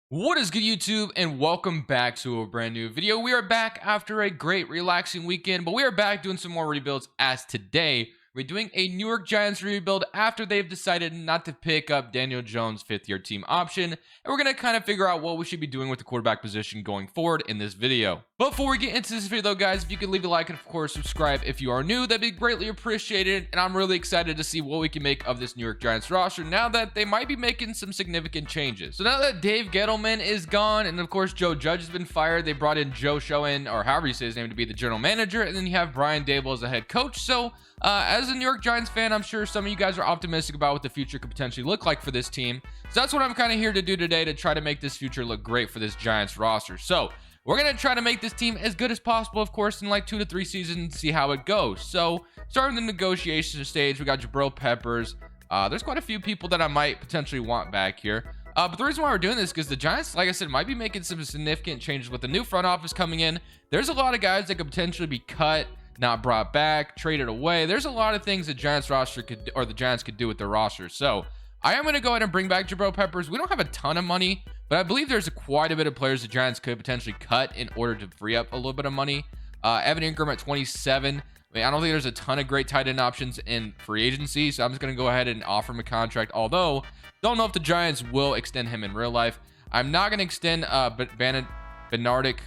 What is good, YouTube, and welcome back to a brand new video. We are back after a great relaxing weekend, but we are back doing some more rebuilds. As today we're doing a New York Giants rebuild after they've decided not to pick up Daniel Jones' fifth-year team option, and we're going to kind of figure out what we should be doing with the quarterback position going forward in this video. Before we get into this video though, guys, if you could leave a like and of course subscribe if you are new, that'd be greatly appreciated. And I'm really excited to see what we can make of this New York Giants roster now that they might be making some significant changes. So now that Dave Gettleman is gone and of course Joe Judge has been fired, they brought in Joe Schoen, or however you say his name, to be the general manager, and then you have Brian Daboll as the head coach. So as a New York Giants fan, I'm sure some of you guys are optimistic about what the future could potentially look like for this team. So that's what I'm kind of here to do today, to try to make this future look great for this Giants roster. So we're going to try to make this team as good as possible, of course, in like 2 to 3 seasons, see how it goes. So starting the negotiation stage, we got Jabril Peppers. There's quite a few people that I might potentially want back here. But the reason why we're doing this is because the Giants, like I said, might be making some significant changes with the new front office coming in. There's a lot of guys that could potentially be cut, not brought back, traded away. There's a lot of things the Giants roster could, or the Giants could do with their roster. So I am going to go ahead and bring back Jabril Peppers. We don't have a ton of money, but I believe there's quite a bit of players the Giants could potentially cut in order to free up a little bit of money. Evan Ingram at 27. I don't think there's a ton of great tight end options in free agency, so I'm just going to go ahead and offer him a contract, although don't know if the Giants will extend him in real life. I'm not going to extend Benardic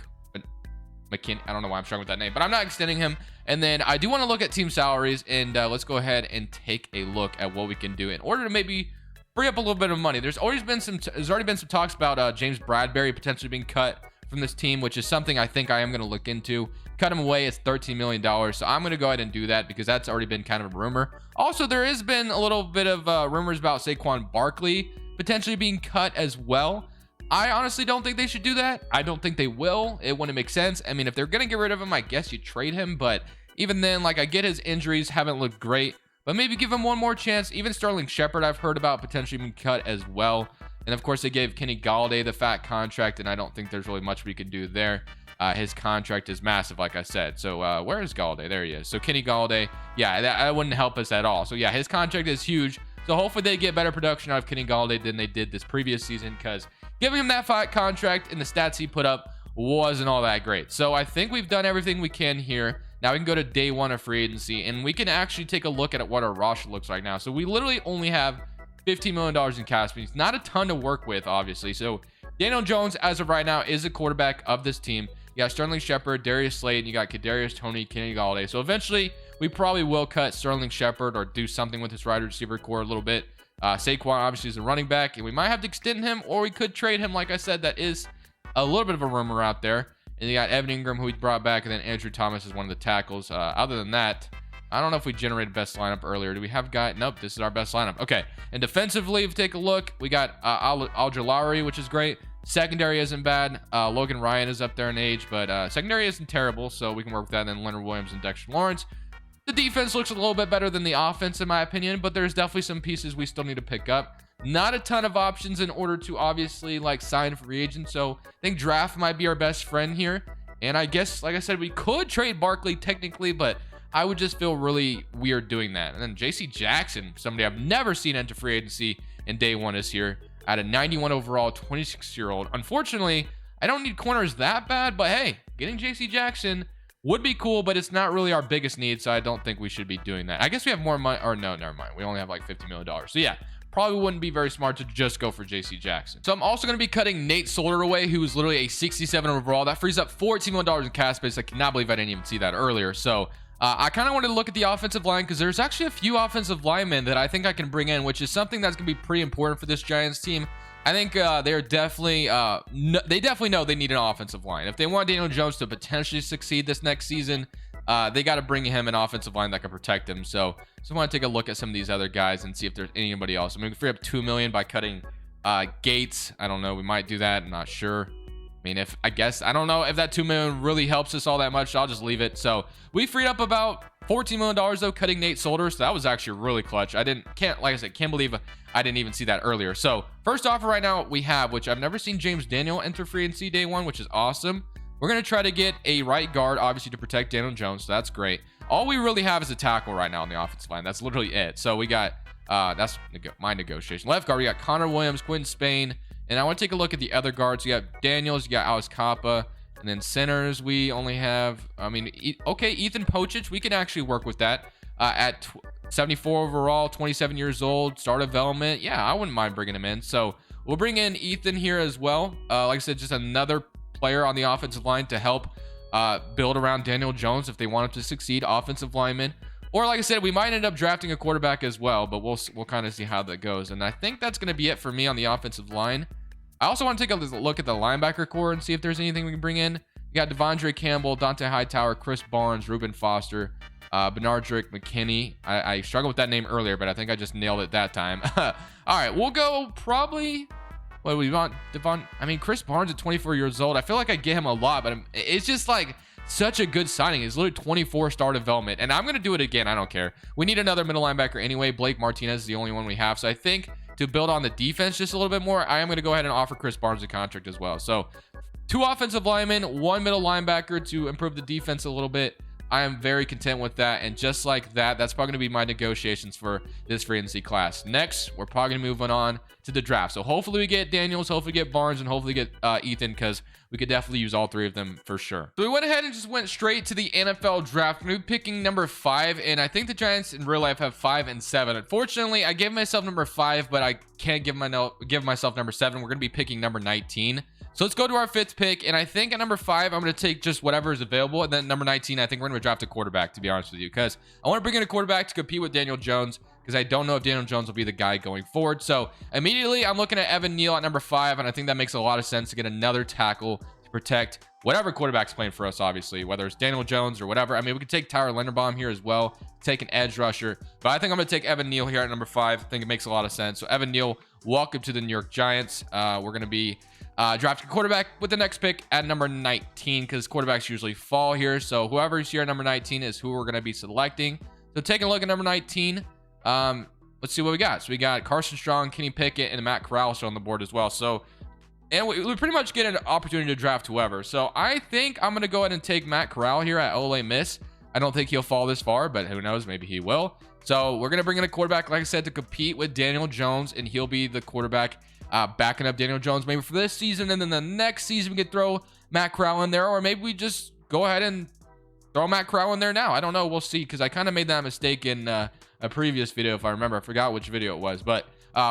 McKinney. I don't know why I'm struggling with that name, but I'm not extending him. And then I do want to look at team salaries, and let's go ahead and take a look at what we can do in order to maybe free up a little bit of money. There's already been some talks about James Bradbury potentially being cut from this team, which is something I think I am going to look into. Cut him away, it's $13 million. So I'm going to go ahead and do that because that's already been kind of a rumor. Also, there has been a little bit of rumors about Saquon Barkley potentially being cut as well. I honestly don't think they should do that. I don't think they will. It wouldn't make sense. I mean, if they're going to get rid of him, I guess you trade him. But even then, like, I get his injuries haven't looked great, but maybe give him one more chance. Even Sterling Shepard, I've heard about potentially being cut as well. And of course, they gave Kenny Galladay the fat contract, and I don't think there's really much we can do there. His contract is massive, like I said. So where is Galladay? There he is. So Kenny Galladay, yeah, that wouldn't help us at all. So yeah, his contract is huge. So hopefully they get better production out of Kenny Galladay than they did this previous season, because giving him that fat contract and the stats he put up wasn't all that great. So I think we've done everything we can here. Now we can go to day one of free agency, and we can actually take a look at what our roster looks like now. So we literally only have $15 million in cap space. Not a ton to work with, obviously. So Daniel Jones, as of right now, is the quarterback of this team. You got Sterling Shepard, Darius Slade, and you got Kadarius Toney, Kenny Galladay. So eventually, we probably will cut Sterling Shepard or do something with his wide receiver core a little bit. Saquon obviously is a running back, and we might have to extend him, or we could trade him. Like I said, that is a little bit of a rumor out there. And you got Evan Ingram, who we brought back, and then Andrew Thomas is one of the tackles. Other than that, I don't know if we generated best lineup earlier. Do we have guy? Nope, this is our best lineup. Okay, and defensively, if you take a look, we got Al-Jalari, which is great. Secondary isn't bad. Logan Ryan is up there in age, but secondary isn't terrible, so we can work with that. And then Leonard Williams and Dexter Lawrence. The defense looks a little bit better than the offense, in my opinion, but there's definitely some pieces we still need to pick up. Not a ton of options in order to obviously like sign free agents, so I think draft might be our best friend here. And I guess, like I said, we could trade Barkley technically, but I would just feel really weird doing that. And then JC Jackson, somebody I've never seen enter free agency in day one, is here at a 91 overall, 26-year-old. Unfortunately, I don't need corners that bad, but hey, getting JC Jackson would be cool, but it's not really our biggest need, so I don't think we should be doing that. I guess we have more money, or no, never mind. We only have like $50 million. So yeah, probably wouldn't be very smart to just go for JC Jackson. So I'm also going to be cutting Nate Solder away, who was literally a 67 overall. That frees up $14 million in cap space. I cannot believe I didn't even see that earlier. So I kind of wanted to look at the offensive line, because there's actually a few offensive linemen that I think I can bring in, which is something that's going to be pretty important for this Giants team. I think they're definitely, they definitely know they need an offensive line. If they want Daniel Jones to potentially succeed this next season, they got to bring him an offensive line that can protect him. So I want to take a look at some of these other guys and see if there's anybody else. I mean, we can free up $2 million by cutting Gates. I don't know. We might do that. I'm not sure. I mean, I don't know if that $2 million really helps us all that much. So I'll just leave it. So we freed up about $14 million though, cutting Nate Solder. So that was actually really clutch. Can't believe I didn't even see that earlier. So first offer right now we have, which I've never seen James Daniel enter free agency day one, which is awesome. We're going to try to get a right guard, obviously, to protect Daniel Jones. So that's great. All we really have is a tackle right now on the offensive line. That's literally it. So we got, that's my negotiation. Left guard, we got Connor Williams, Quinn Spain, And I want to take a look at the other guards. You got Daniels, you got Alice Kappa, and then centers we only have, okay, Ethan Pochich, we can actually work with that. At 74 overall, 27 years old, star development. Yeah, I wouldn't mind bringing him in. So we'll bring in Ethan here as well. Like I said, just another player on the offensive line to help build around Daniel Jones if they want him to succeed, offensive lineman. Or like I said, we might end up drafting a quarterback as well, but we'll kind of see how that goes. And I think that's going to be it for me on the offensive line. I also want to take a look at the linebacker core and see if there's anything we can bring in. You got Devondre Campbell, Dante Hightower, Chris Barnes, Reuben Foster, Benardrick McKinney. I struggled with that name earlier, but I think I just nailed it that time. All right, we'll go probably. What do we want? Chris Barnes at 24 years old. I feel like I get him a lot, but it's just like such a good signing. It's literally 24 star development, and I'm gonna do it again. I don't care. We need another middle linebacker anyway. Blake Martinez is the only one we have, so I think to build on the defense just a little bit more, I am gonna go ahead and offer Chris Barnes a contract as well. So 2 offensive linemen, 1 middle linebacker to improve the defense a little bit. I am very content with that. And just like that, that's probably going to be my negotiations for this free agency class. Next, we're probably going to move on to the draft. So hopefully we get Daniels, hopefully get Barnes, and hopefully get Ethan, because we could definitely use all 3 of them for sure. So we went ahead and just went straight to the NFL draft. We're going to be picking number 5. And I think the Giants in real life have 5 and 7. Unfortunately, I gave myself number 5, but I can't give myself number 7. We're going to be picking number 19. So let's go to our 5th pick, and I think at number 5, I'm going to take just whatever is available, and then number 19, I think we're going to draft a quarterback, to be honest with you, because I want to bring in a quarterback to compete with Daniel Jones, because I don't know if Daniel Jones will be the guy going forward. So immediately, I'm looking at Evan Neal at number 5, and I think that makes a lot of sense to get another tackle to protect whatever quarterback's playing for us, obviously, whether it's Daniel Jones or whatever. I mean, we could take Tyler Linderbaum here as well, take an edge rusher, but I think I'm going to take Evan Neal here at number 5. I think it makes a lot of sense. So Evan Neal, welcome to the New York Giants. We're going to be drafting a quarterback with the next pick at number 19, because quarterbacks usually fall here. So whoever's here at number 19 is who we're going to be selecting. So taking a look at number 19, let's see what we got. So we got Carson Strong, Kenny Pickett, and Matt Corral on the board as well. So, and we pretty much get an opportunity to draft whoever. So I think I'm going to go ahead and take Matt Corral here at Ole Miss. I don't think he'll fall this far, but who knows? Maybe he will. So we're going to bring in a quarterback, like I said, to compete with Daniel Jones, and he'll be the quarterback backing up Daniel Jones maybe for this season, and then the next season we could throw Matt Corral in there, or maybe we just go ahead and throw Matt Corral in there now. I don't know. We'll see, because I kind of made that mistake in a previous video, if I remember. I forgot which video it was, but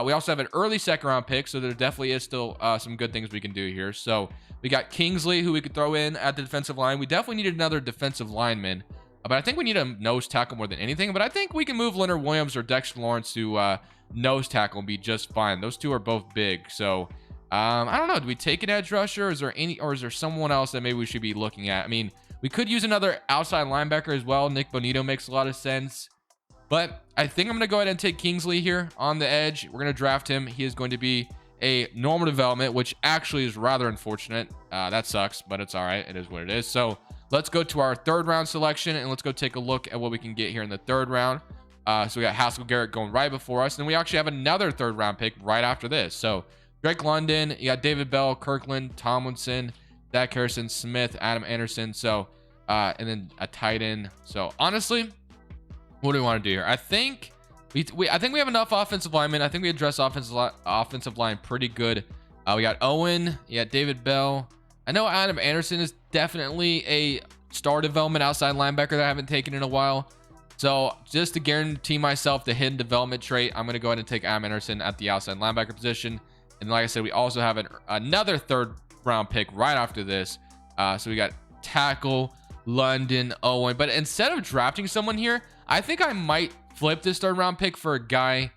we also have an early 2nd round pick, so there definitely is still some good things we can do here. So we got Kingsley, who we could throw in at the defensive line. We definitely need another defensive lineman, but I think we need a nose tackle more than anything. But I think we can move Leonard Williams or Dexter Lawrence to nose tackle and be just fine. Those 2 are both big. So I don't know. Do we take an edge rusher? Is there someone else that maybe we should be looking at? I mean, we could use another outside linebacker as well. Nick Bonito makes a lot of sense. But I think I'm going to go ahead and take Kingsley here on the edge. We're going to draft him. He is going to be a normal development, which actually is rather unfortunate. That sucks, but it's all right. It is what it is. So let's go to our 3rd round selection, and let's go take a look at what we can get here in the 3rd round. So we got Haskell Garrett going right before us, and then we actually have another 3rd round pick right after this. So Drake London, you got David Bell, Kirkland, Tomlinson, Dak Harrison, Smith, Adam Anderson. So and then a tight end. So honestly, what do we want to do here? I think we have enough offensive linemen. I think we address offensive line pretty good. We got Owen, you got David Bell. I know Adam Anderson is definitely a star development outside linebacker that I haven't taken in a while. So just to guarantee myself the hidden development trait, I'm going to go ahead and take Adam Anderson at the outside linebacker position. And like I said, we also have another 3rd round pick right after this. So we got tackle, London, Owen. But instead of drafting someone here, I think I might flip this 3rd round pick for a guy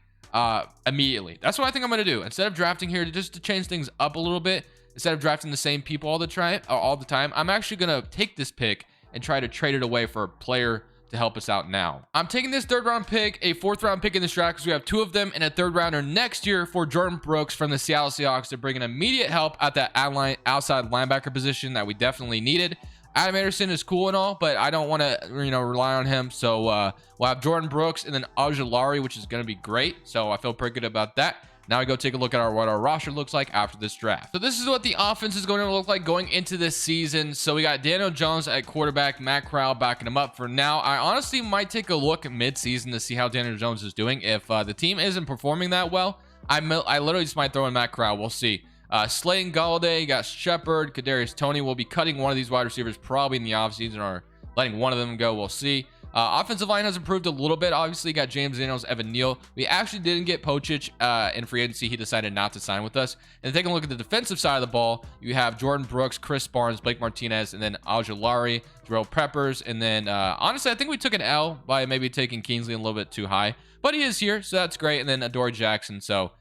immediately. That's what I think I'm going to do. Instead of drafting here, just to change things up a little bit, instead of drafting the same people all the time, I'm actually going to take this pick and try to trade it away for a player to help us out now. I'm taking this 3rd round pick, a 4th round pick in this draft, because we have 2 of them, and a 3rd rounder next year for Jordan Brooks from the Seattle Seahawks to bring an immediate help at that outside linebacker position that we definitely needed. Adam Anderson is cool and all, but I don't want to, rely on him. So we'll have Jordan Brooks and then Ojulari, which is going to be great. So I feel pretty good about that. Now we go take a look at what our roster looks like after this draft. So this is what the offense is going to look like going into this season. So we got Daniel Jones at quarterback, Matt Corral backing him up for now. I honestly might take a look mid-season to see how Daniel Jones is doing. If the team isn't performing that well, I literally just might throw in Matt Corral. We'll see. Slayton, Galladay, you got Shepard, Kadarius Toney. We'll be cutting one of these wide receivers probably in the offseason, or letting one of them go. We'll see. Offensive line has improved a little bit. Obviously, you got James Daniels, Evan Neal. We actually didn't get Pochich in free agency. He decided not to sign with us. And taking a look at the defensive side of the ball, you have Jordan Brooks, Chris Barnes, Blake Martinez, and then Ojulari, Jarrell Peppers. And then, honestly, I think we took an L by maybe taking Kingsley a little bit too high. But he is here, so that's great. And then Adoree Jackson. So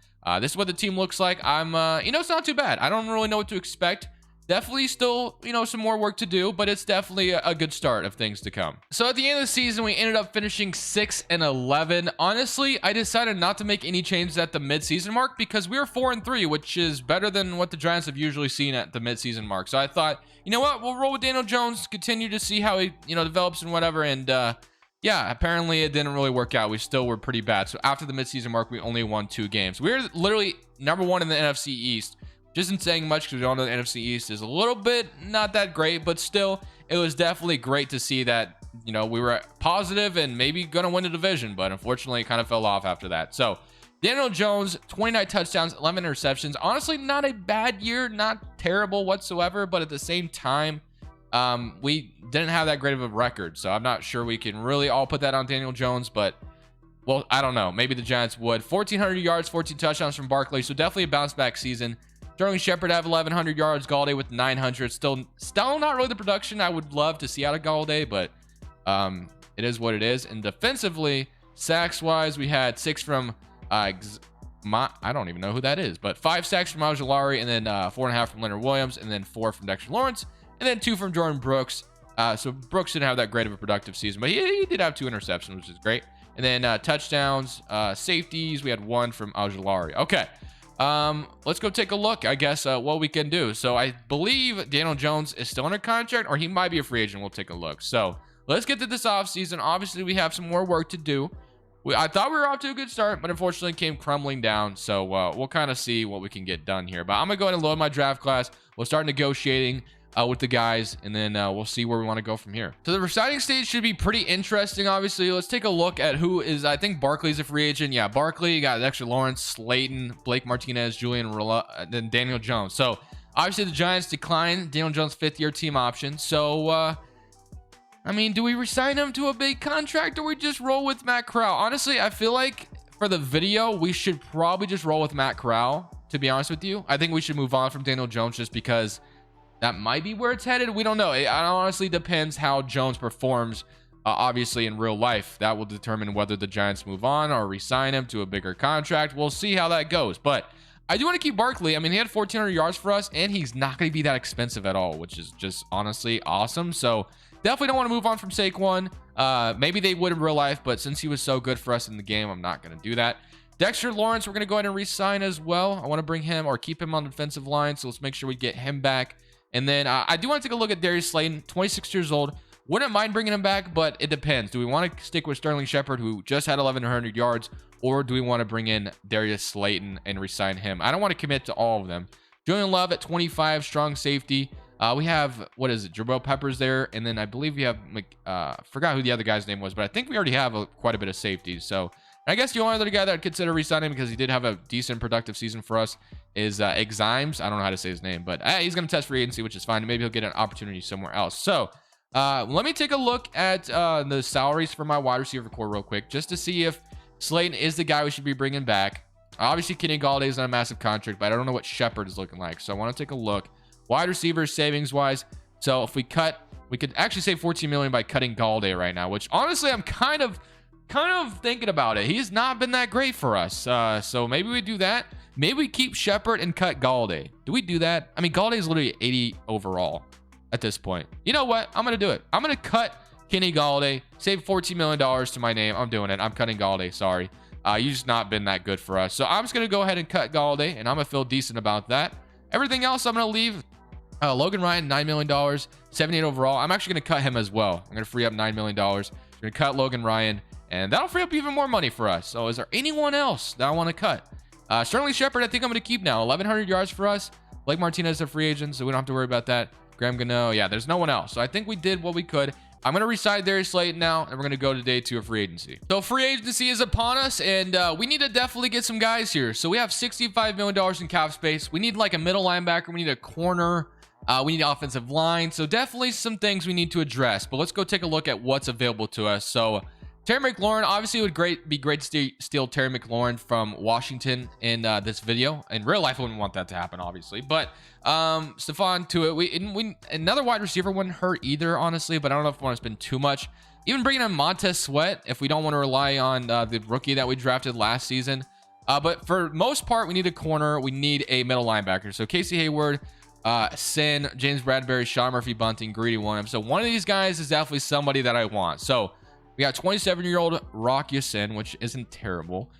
this is what the team looks like. It's not too bad. I don't really know what to expect. Definitely still, some more work to do, but it's definitely a good start of things to come. So at the end of the season, we ended up finishing 6-11. Honestly, I decided not to make any changes at the midseason mark because we were 4-3, which is better than what the Giants have usually seen at the midseason mark. So I thought, you know what, we'll roll with Daniel Jones, continue to see how he, develops and whatever. And yeah, apparently it didn't really work out. We still were pretty bad. So after the midseason mark, we only won 2 games. We were literally number 1 in the NFC East. Just isn't saying much because we all know the NFC East is a little bit not that great, but still, it was definitely great to see that, we were positive and maybe going to win the division, but unfortunately, it kind of fell off after that. So, Daniel Jones, 29 touchdowns, 11 interceptions. Honestly, not a bad year, not terrible whatsoever, but at the same time, we didn't have that great of a record, so I'm not sure we can really all put that on Daniel Jones, but well, I don't know. Maybe the Giants would. 1,400 yards, 14 touchdowns from Barkley, so definitely a bounce-back season. Sterling Shepard have 1,100 yards. Galladay with 900. Still not really the production I would love to see out of Galladay, but it is what it is. And defensively, sacks-wise, we had 6 from I don't even know who that is, but 5 sacks from Ojulari, and then 4.5 from Leonard Williams, and then 4 from Dexter Lawrence, and then 2 from Jordan Brooks. So Brooks didn't have that great of a productive season, but he did have 2 interceptions, which is great. And then touchdowns, safeties, we had 1 from Ojulari. Okay. Let's go take a look, I guess, what we can do. So I believe Daniel Jones is still under contract, or he might be a free agent. We'll take a look. So let's get to this offseason. Obviously, we have some more work to do. I thought we were off to a good start, but unfortunately came crumbling down. So we'll kind of see what we can get done here. But I'm going to go ahead and load my draft class. We'll start negotiating with the guys, and then we'll see where we want to go from here. So the reciting stage should be pretty interesting. Obviously, let's take a look at who is. I think Barkley's a free agent. Yeah, Barkley, you got Dexter Lawrence, Slayton, Blake Martinez, Julian Rilla, then Daniel Jones. So obviously the Giants declined Daniel Jones' 5th-year team option. So do we resign him to a big contract, or we just roll with Matt Corral? Honestly, I feel like for the video we should probably just roll with Matt Corral, to be honest with you. I think we should move on from Daniel Jones just because that might be where it's headed. We don't know. It honestly depends how Jones performs, obviously, in real life. That will determine whether the Giants move on or re-sign him to a bigger contract. We'll see how that goes. But I do want to keep Barkley. He had 1,400 yards for us, and he's not going to be that expensive at all, which is just honestly awesome. So definitely don't want to move on from Saquon. Maybe they would in real life, but since he was so good for us in the game, I'm not going to do that. Dexter Lawrence, we're going to go ahead and re-sign as well. I want to bring him or keep him on the defensive line, so let's make sure we get him back. And then I do want to take a look at Darius Slayton, 26 years old. Wouldn't mind bringing him back, but it depends. Do we want to stick with Sterling Shepard, who just had 1,100 yards, or do we want to bring in Darius Slayton and re-sign him? I don't want to commit to all of them. Julian Love at 25, strong safety. We have, Jarrell Peppers there, and then I believe we have, forgot who the other guy's name was, but I think we already have quite a bit of safety. So I guess the only other guy that I'd consider re-signing, because he did have a decent productive season for us, is Eximes. I don't know how to say his name, but he's going to test free agency, which is fine. Maybe he'll get an opportunity somewhere else. So let me take a look at the salaries for my wide receiver core real quick, just to see if Slayton is the guy we should be bringing back. Obviously, Kenny Galladay is on a massive contract, but I don't know what Shepard is looking like. So I want to take a look. Wide receivers, savings-wise. So if we cut, we could actually save $14 million by cutting Galladay right now, which honestly, I'm kind of thinking about it. He's not been that great for us. So maybe we do that. Maybe we keep Shepard and cut Galladay. Do we do that? Galladay is literally 80 overall at this point. You know what? I'm going to do it. I'm going to cut Kenny Galladay, save $14 million to my name. I'm doing it. I'm cutting Galladay. Sorry. You've just not been that good for us. So I'm just going to go ahead and cut Galladay, and I'm going to feel decent about that. Everything else, I'm going to leave. Logan Ryan, $9 million, 78 overall. I'm actually going to cut him as well. I'm going to free up $9 million. I'm going to cut Logan Ryan, and that'll free up even more money for us. So is there anyone else that I want to cut? Sterling Shepard, I think I'm going to keep now. 1,100 yards for us. Blake Martinez is a free agent, so we don't have to worry about that. Graham Gano, yeah, there's no one else. So I think we did what we could. I'm going to resign Darius Slayton now, and we're going to go to day 2 of free agency. So free agency is upon us, and we need to definitely get some guys here. So we have $65 million in cap space. We need like a middle linebacker. We need a corner. We need offensive line. So definitely some things we need to address. But let's go take a look at what's available to us. So Terry McLaurin, obviously it would be great to steal Terry McLaurin from Washington in this video. In real life, I wouldn't want that to happen, obviously. But Stephon Tuitt, we another wide receiver wouldn't hurt either, honestly. But I don't know if we want to spend too much. Even bringing in Montez Sweat, if we don't want to rely on the rookie that we drafted last season. But for most part, we need a corner. We need a middle linebacker. So Casey Hayward, Sin, James Bradbury, Sean Murphy Bunting, Greedy Williams. So one of these guys is definitely somebody that I want. So we got 27-year-old Rock Ya-Sin, which isn't terrible.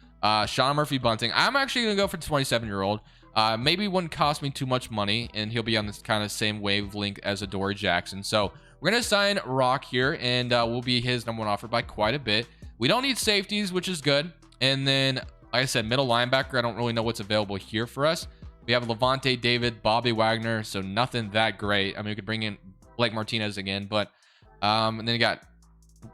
Sean Murphy Bunting. I'm actually going to go for 27-year-old. Maybe wouldn't cost me too much money, and he'll be on this kind of same wavelength as Adoree Jackson. So we're going to sign Rock here, and we'll be his number 1 offer by quite a bit. We don't need safeties, which is good. And then, like I said, middle linebacker, I don't really know what's available here for us. We have Levante David, Bobby Wagner, so nothing that great. I mean, we could bring in Blake Martinez again, but and then you got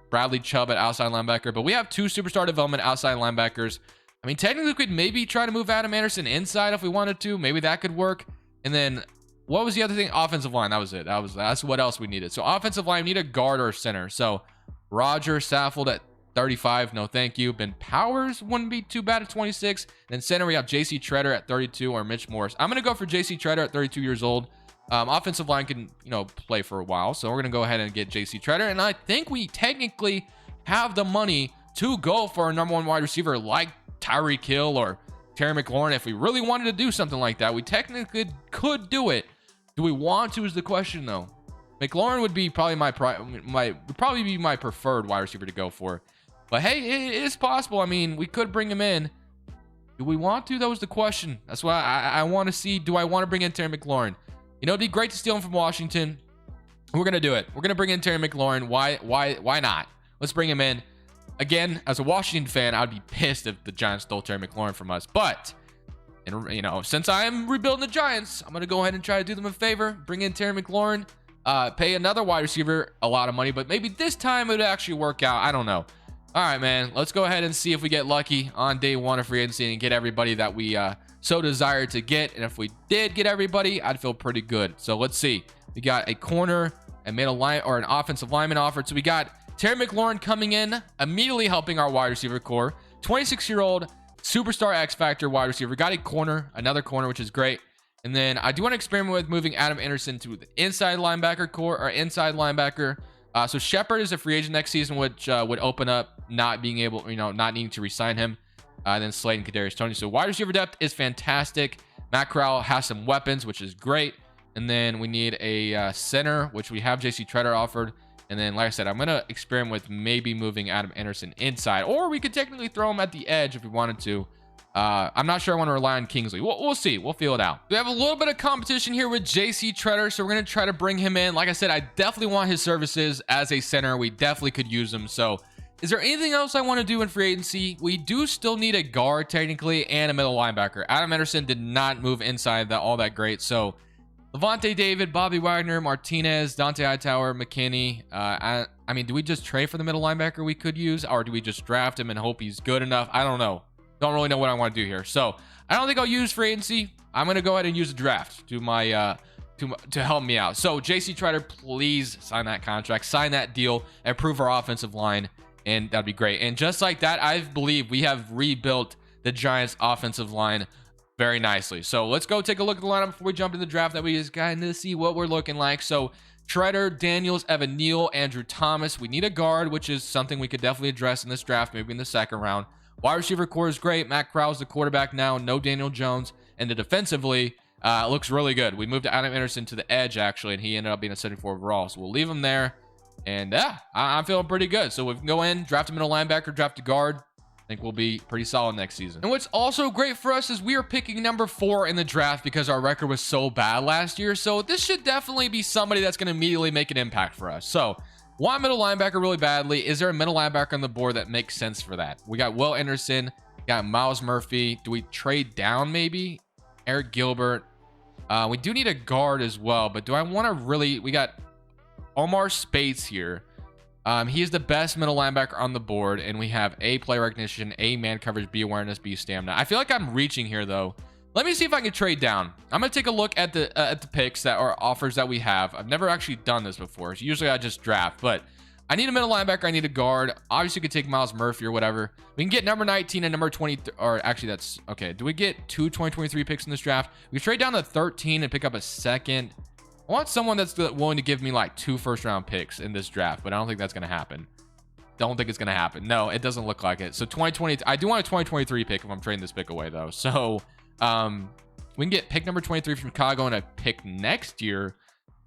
Bradley Chubb at outside linebacker, but we have 2 superstar development outside linebackers. I mean, technically we could maybe try to move Adam Anderson inside if we wanted to. Maybe that could work. And then what was the other thing? Offensive line. That was it. That's what else we needed. So offensive line, we need a guard or a center. So Roger Saffold at 35. No, thank you. Ben Powers wouldn't be too bad at 26. Then center, we have JC Treader at 32 or Mitch Morris. I'm going to go for JC Treader at 32 years old. Offensive line can, play for a while. So we're going to go ahead and get JC Treader. And I think we technically have the money to go for a number 1 wide receiver like Tyreek Hill or Terry McLaurin. If we really wanted to do something like that, we technically could do it. Do we want to is the question, though. McLaurin would be probably my preferred wide receiver to go for. But hey, it is possible. I mean, we could bring him in. Do we want to? That was the question. That's why I want to see. Do I want to bring in Terry McLaurin? It'd be great to steal him from Washington. We're gonna do it. We're gonna bring in Terry McLaurin. Why not? Let's bring him in. Again, as a Washington fan, I'd be pissed if the Giants stole Terry McLaurin from us. But, since I'm rebuilding the Giants, I'm gonna go ahead and try to do them a favor. Bring in Terry McLaurin. Pay another wide receiver a lot of money, but maybe this time it would actually work out. I don't know. All right, man. Let's go ahead and see if we get lucky on day 1 of free agency and get everybody that we so desire to get. And if we did get everybody, I'd feel pretty good. So let's see. We got a corner, a middle line, or an offensive lineman offered. So we got Terry McLaurin coming in, immediately helping our wide receiver core. 26-year-old superstar X Factor wide receiver. Got a corner, another corner, which is great. And then I do want to experiment with moving Adam Anderson to the inside linebacker core or inside linebacker. So Shepard is a free agent next season, which would open up not being able, not needing to re-sign him. Then Slade and Kadarius Toney. So wide receiver depth is fantastic. Matt Corral has some weapons, which is great. And then we need a center, which we have JC Treader offered. And then, like I said, I'm going to experiment with maybe moving Adam Anderson inside. Or we could technically throw him at the edge if we wanted to. I'm not sure I want to rely on Kingsley. We'll see. We'll feel it out. We have a little bit of competition here with JC Treader, so we're going to try to bring him in. Like I said, I definitely want his services as a center. We definitely could use him. So is there anything else I want to do in free agency? We do still need a guard, technically, and a middle linebacker. Adam Anderson did not move inside all that great. So Levante David, Bobby Wagner, Martinez, Dante Hightower, McKinney. I mean, do we just trade for the middle linebacker we could use? Or do we just draft him and hope he's good enough? I don't know. Don't really know what I want to do here. So I don't think I'll use free agency. I'm going to go ahead and use the draft to help me out. So JC Treader, please sign that contract, sign that deal, improve our offensive line, and that'd be great. And just like that, I believe we have rebuilt the Giants offensive line very nicely. So let's go take a look at the lineup before we jump into the draft that we just kind of see what we're looking like. So Treader, Daniels, Evan Neal, Andrew Thomas. We need a guard, which is something we could definitely address in this draft, maybe in the second round. Wide receiver core is great. Matt Corral's the quarterback now. No Daniel Jones. And the defensively looks really good. We moved Adam Anderson to the edge, actually, and he ended up being a 74 overall. So we'll leave him there. And yeah, I'm feeling pretty good. So we can go in, draft a middle linebacker, draft a guard. I think we'll be pretty solid next season. And what's also great for us is we are picking number 4 in the draft because our record was so bad last year. So this should definitely be somebody that's going to immediately make an impact for us. So want middle linebacker really badly. Is there a middle linebacker on the board that makes sense for that? We got Will Anderson, got Miles Murphy. Do we trade down maybe? Eric Gilbert. We do need a guard as well, but do I want to really... We got Omar Spates here. He is the best middle linebacker on the board, and we have A, play recognition, A, man coverage, B, awareness, B, stamina. I feel like I'm reaching here, though. Let me see if I can trade down. I'm going to take a look at the picks that are offers that we have. I've never actually done this before. So usually I just draft, but I need a middle linebacker. I need a guard. Obviously, you could take Miles Murphy or whatever. We can get number 19 and number 20, or actually that's okay. Do we get two 2023 picks in this draft? We trade down to 13 and pick up a second. I want someone that's willing to give me like 2 first-round picks in this draft, but I don't think that's going to happen. Don't think it's going to happen. No, it doesn't look like it. So 2020, I do want a 2023 pick if I'm trading this pick away, though. So we can get pick number 23 from Chicago and a pick next year.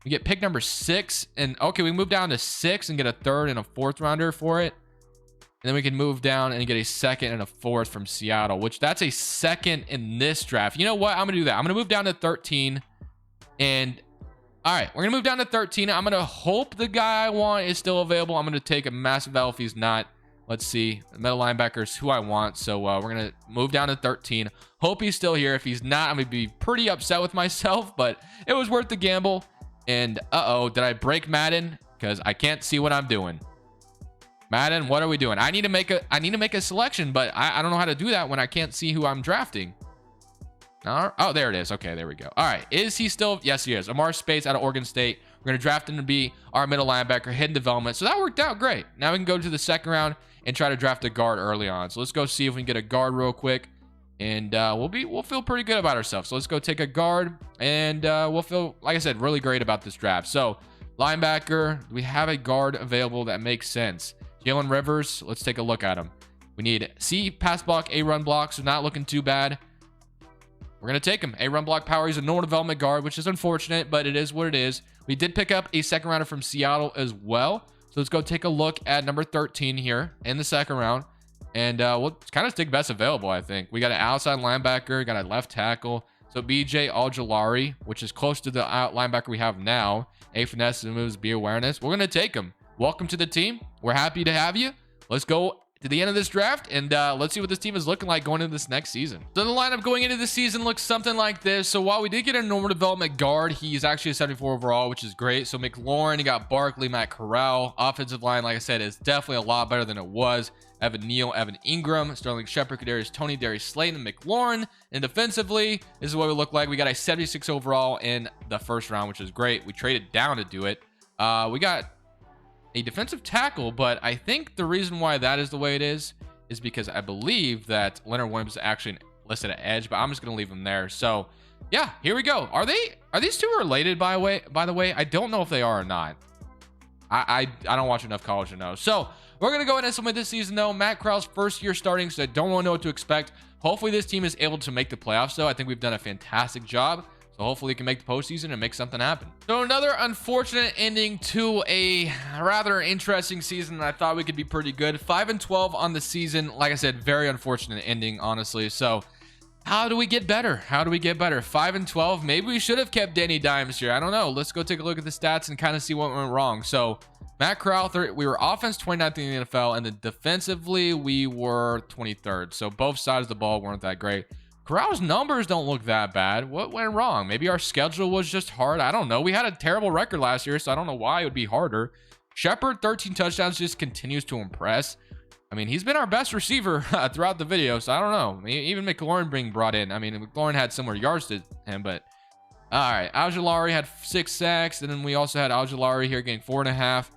We get pick number 6. And okay, we move down to 6 and get a 3rd and a 4th rounder for it. And then we can move down and get a 2nd and a 4th from Seattle, which that's a 2nd in this draft. You know what? I'm going to do that. I'm going to move down to 13 and... All right, we're going to move down to 13. I'm going to hope the guy I want is still available. I'm going to take a massive L if he's not. Let's see. The middle linebacker is who I want. So we're going to move down to 13. Hope he's still here. If he's not, I'm going to be pretty upset with myself, but it was worth the gamble. And uh-oh, did I break Madden? Because I can't see what I'm doing. Madden, what are we doing? I need to make a selection, but I don't know how to do that when I can't see who I'm drafting. Oh, there it is. Okay, there we go. All right. Is he still? Yes, he is. Amar Space out of Oregon State. We're going to draft him to be our middle linebacker, hidden development. So that worked out great. Now we can go to the 2nd round and try to draft a guard early on. So let's go see if we can get a guard real quick. And we'll feel pretty good about ourselves. So let's go take a guard. And we'll feel, like I said, really great about this draft. So linebacker, we have a guard available that makes sense. Jalen Rivers, let's take a look at him. We need C, pass block, A, run block. So not looking too bad. We're going to take him. A run block power. He's a normal development guard, which is unfortunate, but it is what it is. We did pick up a 2nd rounder from Seattle as well. So let's go take a look at number 13 here in the 2nd round. And we'll kind of stick best available, I think. We got an outside linebacker, got a left tackle. So BJ Al-Jalari, which is close to the linebacker we have now. A finesse moves, B awareness. We're going to take him. Welcome to the team. We're happy to have you. Let's go to the end of this draft, and let's see what this team is looking like going into this next season. So the lineup going into this season looks something like this. So while we did get a normal development guard, he's actually a 74 overall, which is great. So McLaurin, you got Barkley, Matt Corral. Offensive line, like I said, is definitely a lot better than it was. Evan Neal, Evan Ingram, Sterling Shepard, Kadarius Toney, Darius Slayton, and McLaurin. And defensively, this is what we look like. We got a 76 overall in the 1st round, which is great. We traded down to do it. We got a defensive tackle, but I think the reason why that is the way it is because I believe that Leonard Williams is actually listed at edge, but I'm just going to leave him there. So yeah, here we go. Are these two related by the way? I don't know if they are or not. I don't watch enough college to know. So we're going to go ahead and submit this season though. Matt Corral's 1st year starting, so I don't really know what to expect. Hopefully this team is able to make the playoffs though. I think we've done a fantastic job. So hopefully we can make the postseason and make something happen. So another unfortunate ending to a rather interesting season that I thought we could be pretty good. 5-12 on the season. Like I said, very unfortunate ending, honestly. So how do we get better? How do we get better? 5-12. Maybe we should have kept Danny Dimes here. I don't know. Let's go take a look at the stats and kind of see what went wrong. So Matt Corral, we were offense 29th in the NFL, and then defensively we were 23rd. So both sides of the ball weren't that great. Corral's numbers don't look that bad. What went wrong? Maybe our schedule was just hard. I don't know. We had a terrible record last year, so I don't know why it would be harder. Shepard, 13 touchdowns, just continues to impress. I mean, he's been our best receiver throughout the video, so I don't know. Even McLaurin being brought in. I mean, McLaurin had similar yards to him, but all right. Al-Jalari had 6 sacks, and then we also had Al-Jalari here getting 4.5.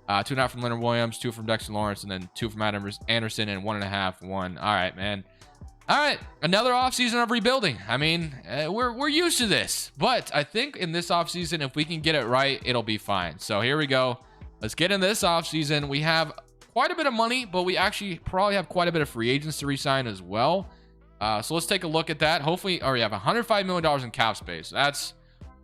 2.5 from Leonard Williams, 2 from Dexter Lawrence, and then 2 from Adam Anderson, and 1.5 one. All right, man. All right, another offseason of rebuilding. I mean, we're used to this, but I think in this offseason, if we can get it right, it'll be fine. So here we go. Let's get in this offseason. We have quite a bit of money, but we actually probably have quite a bit of free agents to re-sign as well. So let's take a look at that. Hopefully, we have $105 million in cap space. That's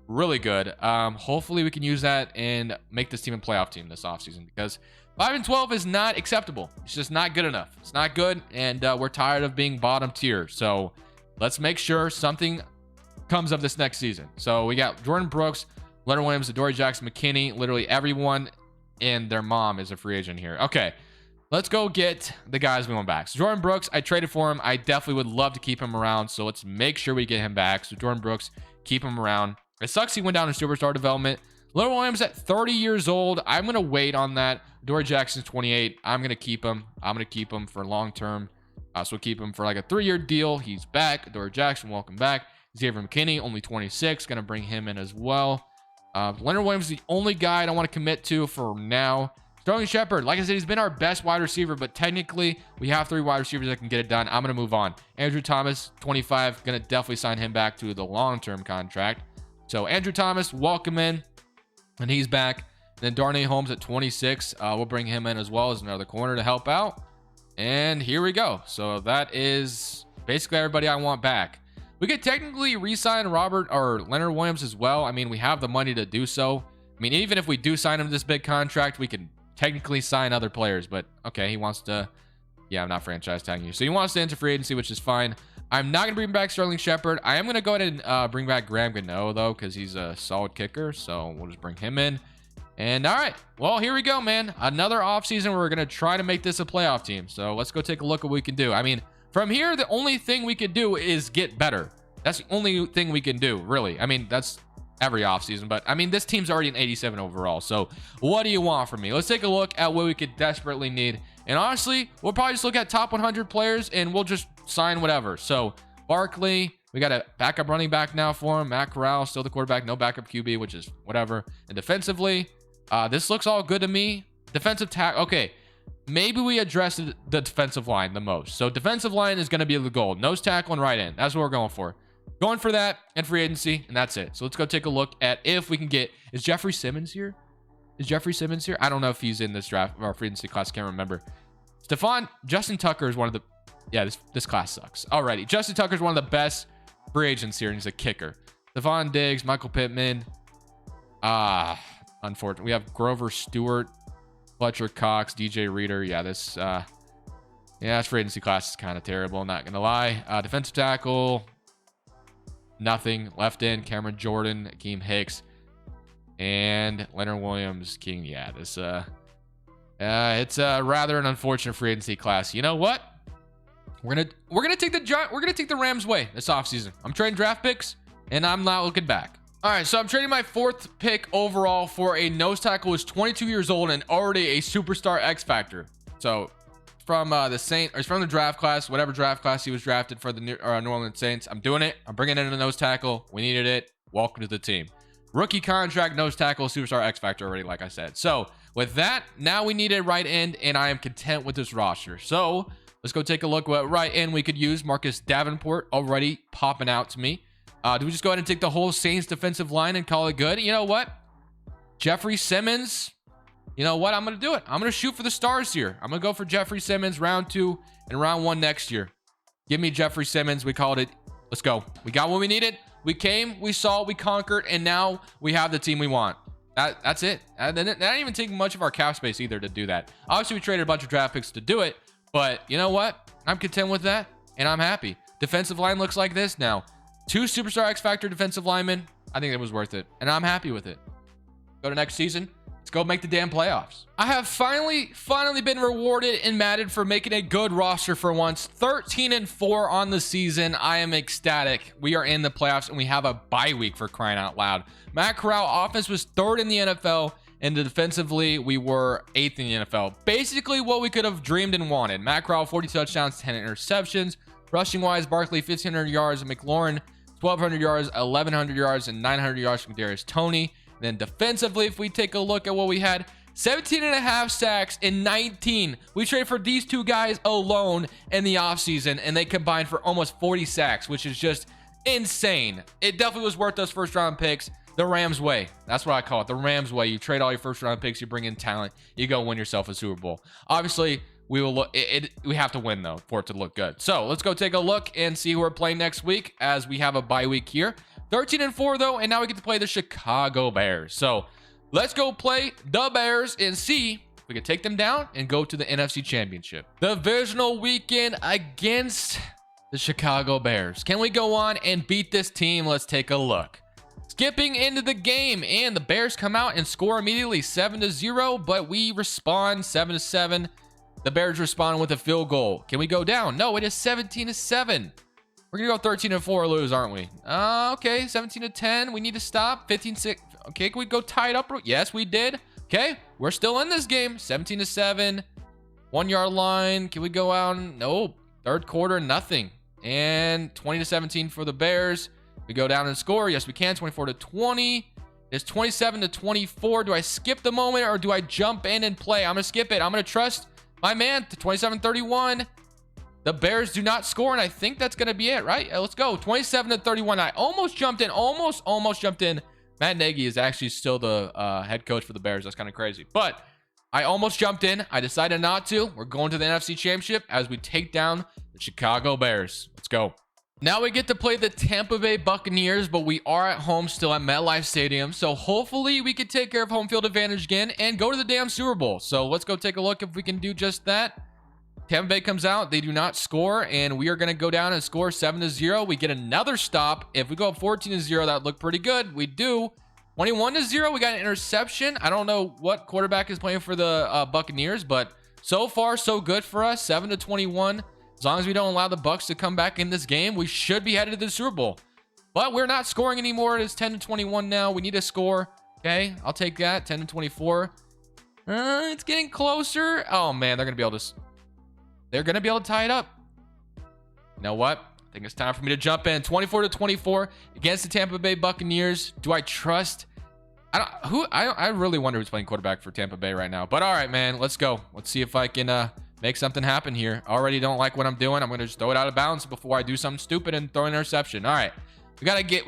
really good. Hopefully we can use that and make this team a playoff team this offseason, because 5-12 is not acceptable. It's just not good enough. It's not good, and we're tired of being bottom tier. So let's make sure something comes of this next season. So we got Jordan Brooks, Leonard Williams, Adoree Jackson McKinney. Literally everyone and their mom is a free agent here. Okay, let's go get the guys we want back. So Jordan Brooks, I traded for him. I definitely would love to keep him around, so let's make sure we get him back. So Jordan Brooks, keep him around. It sucks he went down in superstar development. Leonard Williams at 30 years old. I'm going to wait on that. Dory Jackson's 28. I'm going to keep him. I'm going to keep him for long term. So we'll keep him for like a 3-year deal. He's back. Dory Jackson, welcome back. Xavier McKinney, only 26. Going to bring him in as well. Leonard Williams is the only guy I don't want to commit to for now. Sterling Shepard, like I said, he's been our best wide receiver, but technically we have 3 wide receivers that can get it done. I'm going to move on. Andrew Thomas, 25. Going to definitely sign him back to the long-term contract. So Andrew Thomas, welcome in. And he's back. Then Darnay Holmes at 26. We'll bring him in as well as another corner to help out. And here we go. So that is basically everybody I want back. We could technically re-sign Robert or Leonard Williams as well. I mean, we have the money to do so. I mean, even if we do sign him this big contract, we can technically sign other players. But okay, he wants to... Yeah, I'm not franchise tagging you. So he wants to enter free agency, which is fine. I'm not going to bring back Sterling Shepard. I am going to go ahead and bring back Graham Gano, though, because he's a solid kicker. So we'll just bring him in. And all right, well, here we go, man. Another offseason where we're going to try to make this a playoff team. So let's go take a look at what we can do. I mean, from here, the only thing we could do is get better. That's the only thing we can do, really. I mean, that's every offseason. But, I mean, this team's already an 87 overall. So what do you want from me? Let's take a look at what we could desperately need. And honestly, we'll probably just look at top 100 players and we'll just sign whatever. So Barkley, we got a backup running back now for him. Matt Corral, still the quarterback, no backup QB, which is whatever. And defensively, this looks all good to me. Defensive tackle, okay. Maybe we address the defensive line the most. So defensive line is going to be the goal. Nose tackle and right end. That's what we're going for. Going for that and free agency, and that's it. So let's go take a look at if we can get... Is Jeffrey Simmons here? Is Jeffrey Simmons here? I don't know if he's in this draft or free agency class. Can't remember. Justin Tucker is one of the... Yeah, this class sucks. Alrighty. Justin Tucker is one of the best free agents here, and he's a kicker. Stephon Diggs, Michael Pittman. Unfortunate. We have Grover Stewart, Fletcher Cox, DJ Reader. Yeah, this... yeah, this free agency class is kind of terrible. Not going to lie. Defensive tackle... Nothing. Left end, Cameron Jordan, Akeem Hicks, and Leonard Williams, King. Yeah, this it's rather an unfortunate free agency class. You know what? We're gonna take the Rams way this offseason. I'm trading draft picks, and I'm not looking back. All right, so I'm trading my 4th pick overall for a nose tackle who's 22 years old and already a superstar X Factor. So from the draft class, whatever draft class he was drafted for the New Orleans Saints. I'm doing it. I'm bringing in a nose tackle. We needed it. Welcome to the team. Rookie contract, nose tackle, superstar X Factor already, like I said. So with that, now we need a right end, and I am content with this roster. So let's go take a look what right end we could use. Marcus Davenport already popping out to me. Do we just go ahead and take the whole Saints defensive line and call it good? You know what? Jeffrey Simmons. You know what? I'm going to do it. I'm going to shoot for the stars here. I'm going to go for Jeffrey Simmons round 2 and round 1 next year. Give me Jeffrey Simmons. We called it. Let's go. We got what we needed. We came, we saw, we conquered, and now we have the team we want. That's it. And then not even taking much of our cap space either to do that. Obviously, we traded a bunch of draft picks to do it, but you know what? I'm content with that, and I'm happy. Defensive line looks like this now. 2 superstar X Factor defensive linemen. I think it was worth it, and I'm happy with it. Go to next season. Let's go make the damn playoffs. I have finally been rewarded in Madden for making a good roster for once. 13-4 on the season. I am ecstatic. We are in the playoffs and we have a bye week, for crying out loud. Matt Corral offense was 3rd in the NFL, and defensively we were 8th in the NFL. Basically what we could have dreamed and wanted. Matt Corral 40 touchdowns, 10 interceptions. Rushing wise, Barkley 1,500 yards, McLaurin 1,200 yards, 1,100 yards, and 900 yards from Darius Toney. Then defensively, if we take a look at what we had, 17.5 sacks in 19. We traded for these 2 guys alone in the offseason, and they combined for almost 40 sacks, which is just insane. It definitely was worth those first-round picks. The Rams way. That's what I call it. The Rams way. You trade all your first-round picks, you bring in talent, you go win yourself a Super Bowl. Obviously, we will look. We have to win though for it to look good. So let's go take a look and see who we're playing next week, as we have a bye week here. 13-4 though, and now we get to play the Chicago Bears. So let's go play the Bears and see if we can take them down and go to the NFC Championship. Divisional weekend against the Chicago Bears. Can we go on and beat this team? Let's take a look. Skipping into the game, and the Bears come out and score immediately 7-0, but we respond 7-7. The Bears respond with a field goal. Can we go down? No, it is 17-7. We're gonna go 13-4 or lose, aren't we? Okay, 17-10. We need to stop. 15-6. Okay, can we go tie it up? Yes, we did. Okay, we're still in this game. 17-7. 1 yard line. Can we go out? Nope. Third quarter, nothing. And 20-17 for the Bears. We go down and score. Yes, we can. 24-20. It's 27-24. Do I skip the moment or do I jump in and play? I'm going to skip it. I'm going to trust my man to 27-31. The Bears do not score, and I think that's going to be it, right? Let's go. 27-31. I almost jumped in. Almost jumped in. Matt Nagy is actually still the head coach for the Bears. That's kind of crazy. But I almost jumped in. I decided not to. We're going to the NFC Championship as we take down the Chicago Bears. Let's go. Now we get to play the Tampa Bay Buccaneers, but we are at home still at MetLife Stadium. So hopefully we can take care of home field advantage again and go to the damn Super Bowl. So let's go take a look if we can do just that. Tampa Bay comes out. They do not score, and we are going to go down and score 7-0. We get another stop. If we go up 14-0, that would look pretty good. We do. 21-0. We got an interception. I don't know what quarterback is playing for the Buccaneers, but so far so good for us. 7-21. As long as we don't allow the Bucs to come back in this game, we should be headed to the Super Bowl. But we're not scoring anymore. It is 10-21 now. We need to score. Okay, I'll take that. 10-24. It's getting closer. Oh man, they're gonna be able to tie it up. You know what? I think it's time for me to jump in. 24-24 against the Tampa Bay Buccaneers. Do I trust? I really wonder who's playing quarterback for Tampa Bay right now. But all right, man, let's go. Let's see if I can make something happen here. Already don't like what I'm doing. I'm gonna just throw it out of bounds before I do something stupid and throw an interception. All right, we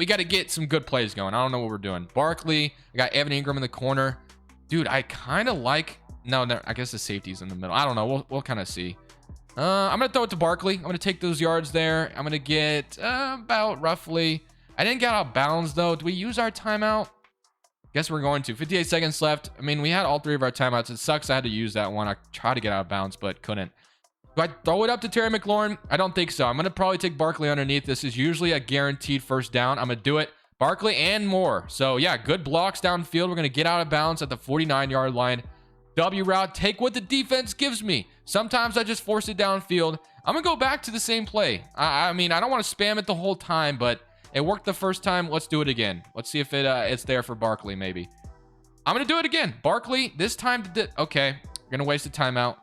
gotta get some good plays going. I don't know what we're doing. Barkley, I got Evan Ingram in the corner. Dude, I kind of like. No, I guess the safety's in the middle. I don't know. We'll kind of see. I'm gonna throw it to Barkley. I'm gonna take those yards there. I'm gonna get about roughly. I didn't get out of bounds though. Do we use our timeout? Guess we're going to. 58 seconds left. I mean, we had all three of our timeouts. It sucks I had to use that one. I tried to get out of bounds, but couldn't. Do I throw it up to Terry McLaurin? I don't think so. I'm going to probably take Barkley underneath. This is usually a guaranteed first down. I'm going to do it. Barkley and more. So, yeah, good blocks downfield. We're going to get out of bounds at the 49-yard line. W route. Take what the defense gives me. Sometimes I just force it downfield. I'm going to go back to the same play. I mean, I don't want to spam it the whole time, but it worked the first time. Let's do it again. Let's see if it's there for Barkley, maybe. I'm going to do it again. Barkley, this time. Okay. We're going to waste a timeout.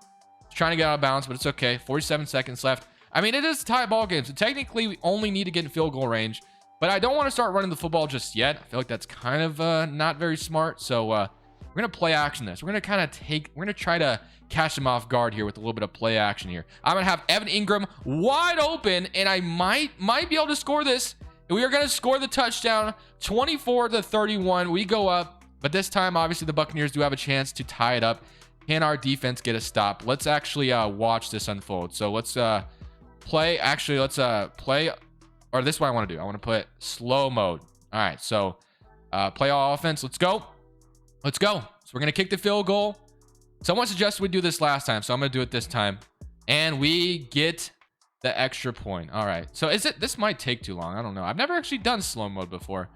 Trying to get out of bounds, but it's okay. 47 seconds left. I mean, it is a tie ball game, so technically we only need to get in field goal range. But I don't want to start running the football just yet. I feel like that's kind of not very smart. So we're going to play action this. We're going to try to catch him off guard here with a little bit of play action here. I'm going to have Evan Ingram wide open, and I might be able to score this. We are going to score the touchdown, 24-31. We go up, but this time, obviously, the Buccaneers do have a chance to tie it up. Can our defense get a stop? Let's actually watch this unfold. So let's play. Actually, let's play. Or this is what I want to do. I want to put slow mode. All right, so play all offense. Let's go. Let's go. So we're going to kick the field goal. Someone suggested we do this last time, so I'm going to do it this time. And we get the extra point. All right. So this might take too long. I don't know. I've never actually done slow mode before.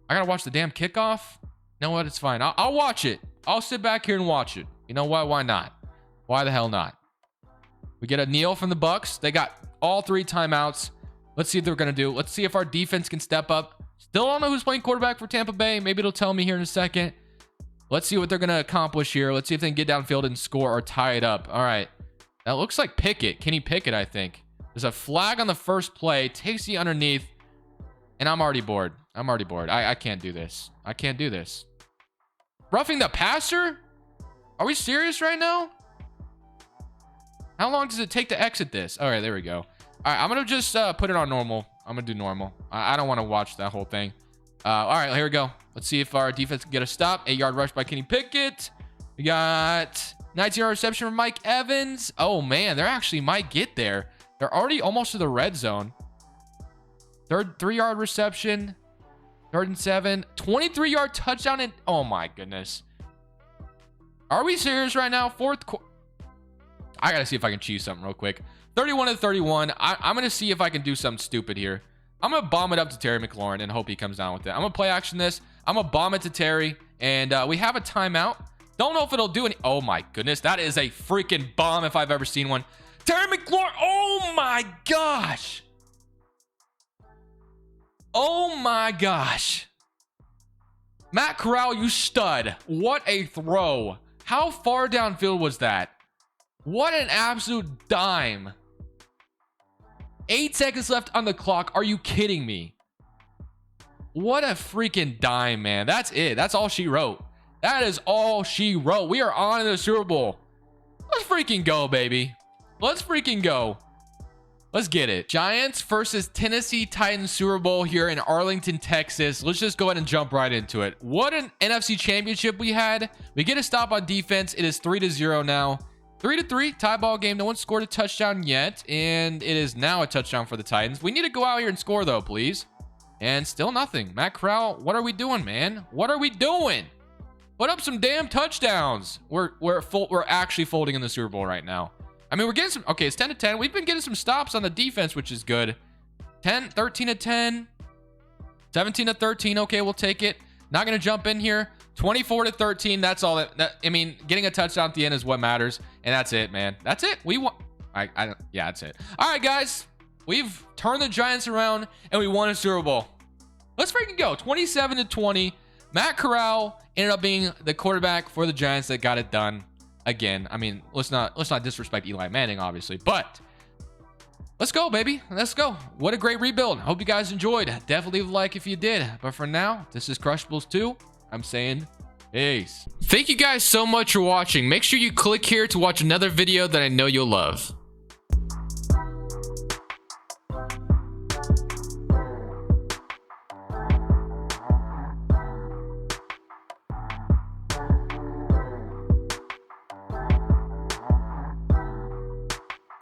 I got to watch the damn kickoff. You know what? It's fine. I'll watch it. I'll sit back here and watch it. You know what? Why not? Why the hell not? We get a kneel from the Bucs. They got all three timeouts. Let's see what they're going to do. Let's see if our defense can step up. Still don't know who's playing quarterback for Tampa Bay. Maybe it'll tell me here in a second. Let's see what they're going to accomplish here. Let's see if they can get downfield and score or tie it up. All right. That looks like Pickett. Kenny Pickett, I think. There's a flag on the first play. Takes the underneath. And I'm already bored. I can't do this. I can't do this. Roughing the passer? Are we serious right now? How long does it take to exit this? All right, there we go. All right, I'm going to just put it on normal. I'm going to do normal. I don't want to watch that whole thing. All right, here we go. Let's see if our defense can get a stop. 8-yard rush by Kenny Pickett. We got 19-yard reception from Mike Evans. Oh, man, they actually might get there. They're already almost to the red zone. 3-yard reception. 3rd and 7. 23-yard touchdown. And oh, my goodness. Are we serious right now? Fourth quarter. I got to see if I can cheese something real quick. 31-31. I'm going to see if I can do something stupid here. I'm going to bomb it up to Terry McLaurin and hope he comes down with it. I'm going to play action this. I'm going to bomb it to Terry. And we have a timeout. Don't know if it'll do any. Oh, my goodness. That is a freaking bomb if I've ever seen one. Terry McLaurin. Oh, my gosh. Oh, my gosh. Matt Corral, you stud. What a throw. How far downfield was that? What an absolute dime. 8 seconds left on the clock. Are you kidding me? What a freaking dime, man. That's it. That's all she wrote. That is all she wrote. We are on in the Super Bowl. Let's freaking go, baby. Let's freaking go. Let's get it. Giants versus Tennessee Titans Super Bowl here in Arlington, Texas. Let's just go ahead and jump right into it. What an NFC Championship we had. We get a stop on defense. It is 3-0 now. 3-3 tie ball game. No one scored a touchdown yet, and it is now a touchdown for the Titans. We need to go out here and score though, please. And still nothing. Matt Corral, what are we doing, man? What are we doing? Put up some damn touchdowns. We're actually folding in the Super Bowl right now. I mean, we're getting some. Okay, it's 10-10. We've been getting some stops on the defense, which is good. 13-10, 17-13. Okay, we'll take it. Not gonna jump in here. 24-13. That's all that. I mean, getting a touchdown at the end is what matters, and that's it, man. That's it. We won. Yeah, that's it. All right, guys. We've turned the Giants around, and we won a Super Bowl. Let's freaking go. 27-20. Matt Corral ended up being the quarterback for the Giants that got it done. Again, I mean, let's not disrespect Eli Manning, obviously, but let's go, baby. Let's go. What a great rebuild. Hope you guys enjoyed. Definitely leave a like if you did. But for now, this is Crushables 2. I'm saying peace. Thank you guys so much for watching. Make sure you click here to watch another video that I know you'll love.